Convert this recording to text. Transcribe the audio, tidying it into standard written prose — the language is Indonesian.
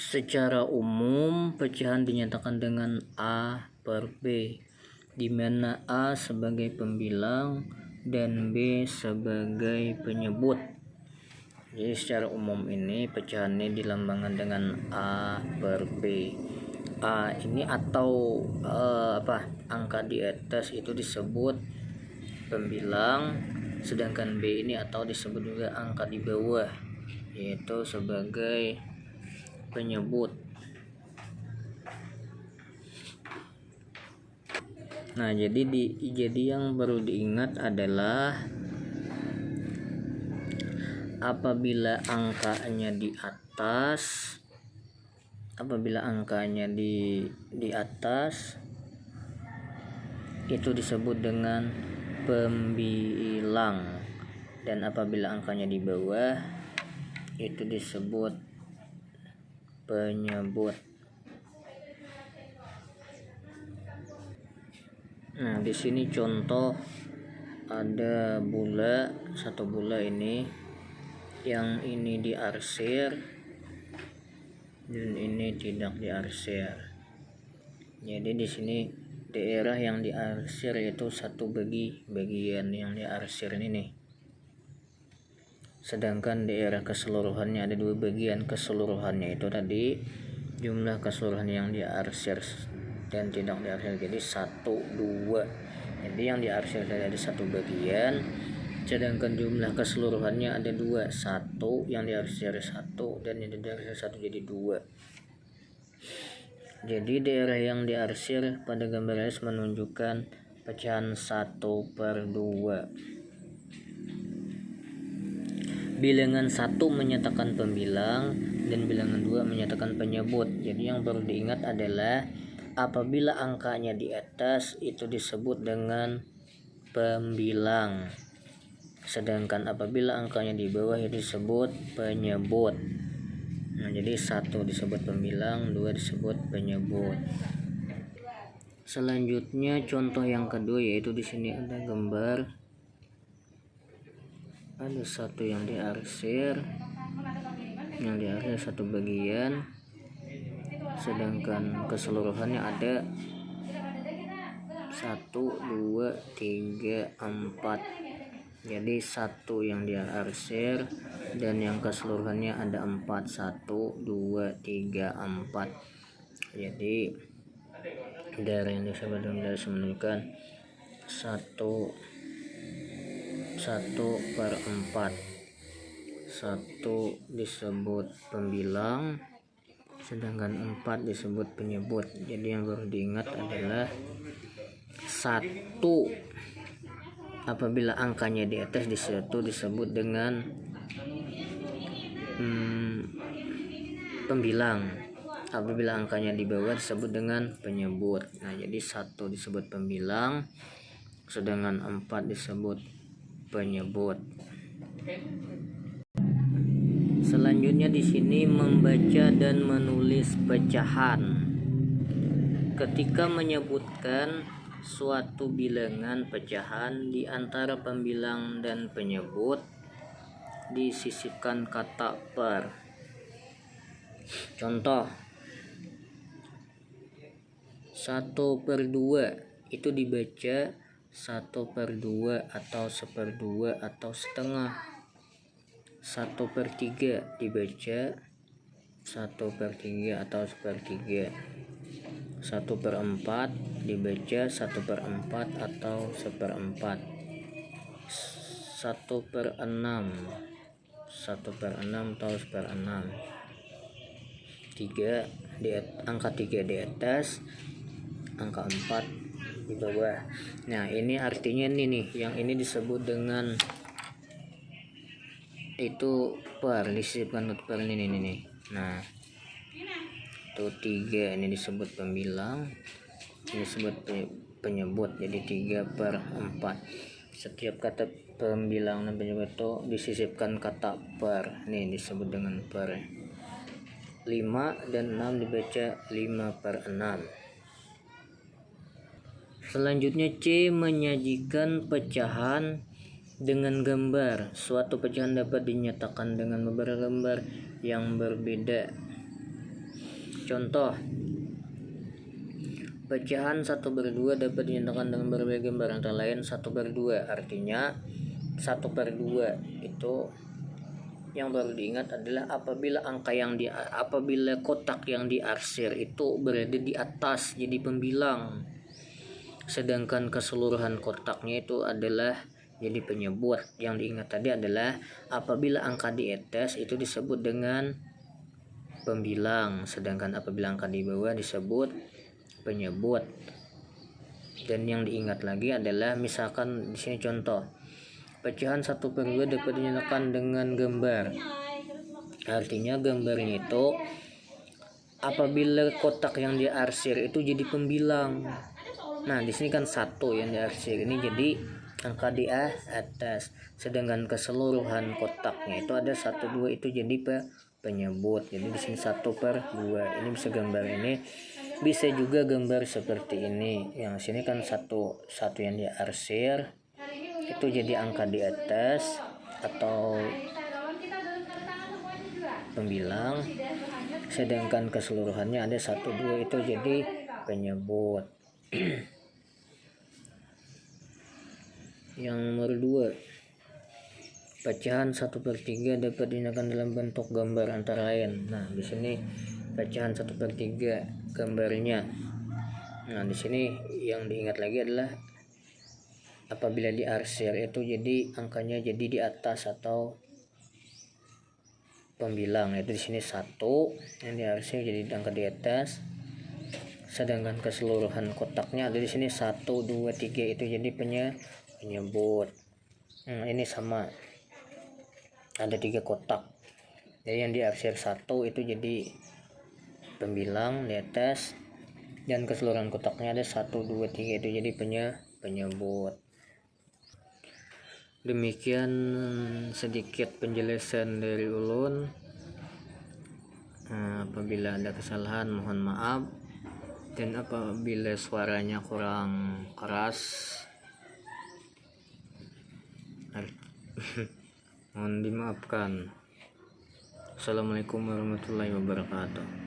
Secara umum, pecahan dinyatakan dengan A per B, di mana A sebagai pembilang dan B sebagai penyebut. Jadi secara umum ini pecahannya dilambangkan dengan A per B. A ini atau angka di atas itu disebut pembilang, sedangkan B ini atau disebut juga angka di bawah, yaitu sebagai penyebut. Nah, jadi yang perlu diingat adalah apabila angkanya di atas, itu disebut dengan pembilang, dan apabila angkanya di bawah itu disebut penyebut. Nah, di sini contoh ada satu bola ini, yang ini diarsir dan ini tidak diarsir. Jadi di sini daerah yang diarsir itu satu bagian yang diarsir ini nih. Sedangkan daerah keseluruhannya ada dua bagian, keseluruhannya itu tadi jumlah keseluruhan yang diarsir dan tidak diarsir, jadi 1, 2. Jadi yang diarsir ada satu bagian, sedangkan jumlah keseluruhannya ada 2, 1 yang diarsir 1 dan yang diarsir 1, jadi 2. Jadi daerah yang diarsir pada gambar S menunjukkan pecahan 1 per 2. Bilangan 1 menyatakan pembilang dan bilangan 2 menyatakan penyebut. Jadi yang perlu diingat adalah apabila angkanya di atas itu disebut dengan pembilang, sedangkan apabila angkanya di bawah itu disebut penyebut. Nah, jadi 1 disebut pembilang, 2 disebut penyebut. Selanjutnya contoh yang kedua, yaitu di sini ada gambar, ada satu yang diarsir satu bagian, sedangkan keseluruhannya ada 1, 2, 3, 4. Jadi 1 yang diarsir dan yang keseluruhannya ada 4, 1, 2, 3, 4. Jadi daerah yang disebut dengan menunjukkan 1 per 4. 1 disebut pembilang, sedangkan 4 disebut penyebut. Jadi yang perlu diingat adalah 1 apabila angkanya di atas disebut dengan pembilang, apabila angkanya di bawah disebut dengan penyebut. Nah, jadi 1 disebut pembilang, sedangkan 4 disebut penyebut. Selanjutnya di sini membaca dan menulis pecahan. Ketika menyebutkan suatu bilangan pecahan di antara pembilang dan penyebut, disisipkan kata per. Contoh 1 per 2 itu dibaca 1 per 2 atau 1/2 atau setengah. 1 per 3 dibaca 1 per 3 atau 1/3. 1 per 4 dibaca 1 per 4 atau 1/4. 1 per 6 atau 1/6. 3 angka 3 di atas, angka 4 di bawah. Nah, ini artinya nih yang ini disebut dengan itu per, disisipkan per ini nih. Nah, itu 3 ini disebut pembilang, ini disebut penyebut, jadi 3 per 4. Setiap kata pembilang dan penyebut itu disisipkan kata per, ini disebut dengan per. 5 dan 6 dibaca 5 per 6. Selanjutnya C menyajikan pecahan dengan gambar. Suatu pecahan dapat dinyatakan dengan beberapa gambar yang berbeda. Contoh, pecahan 1/2 dapat dinyatakan dengan berbagai gambar antara lain 1/2. Artinya 1/2 itu yang baru diingat adalah apabila apabila kotak yang diarsir itu berada di atas jadi pembilang, sedangkan keseluruhan kotaknya itu adalah jadi penyebut. Yang diingat tadi adalah apabila angka di atas itu disebut dengan pembilang, sedangkan apabila angka di bawah disebut penyebut. Dan yang diingat lagi adalah misalkan di sini contoh, pecahan 1/2 dapat dinyatakan dengan gambar. Artinya gambarnya itu apabila kotak yang diarsir itu jadi pembilang. Nah, di sini kan 1 yang diarsir ini jadi angka di atas, sedangkan keseluruhan kotaknya itu ada 1/2 itu jadi penyebut. Jadi di sini 1/2. Ini bisa gambar ini. Bisa juga gambar seperti ini. Yang sini kan 1 yang diarsir itu jadi angka di atas atau pembilang, sedangkan keseluruhannya ada 1/2 itu jadi penyebut. Yang nomor 2, pecahan 1/3 dapat dinyatakan dalam bentuk gambar antara lain. Nah, di sini pecahan 1/3 gambarnya. Nah, di sini yang diingat lagi adalah apabila diarsir itu jadi angkanya jadi di atas atau pembilang. Itu di sini 1 yang diarsir jadi angka di atas, sedangkan keseluruhan kotaknya ada di sini 1, 2, 3 itu jadi penyebut. Ini sama, ada 3 kotak. Jadi yang diarsir 1 itu jadi pembilang di atas, dan keseluruhan kotaknya ada 1, 2, 3 itu jadi penyebut. Demikian sedikit penjelasan dari ulun. Apabila ada kesalahan mohon maaf, dan apabila suaranya kurang keras mohon dimaafkan. Assalamualaikum warahmatullahi wabarakatuh.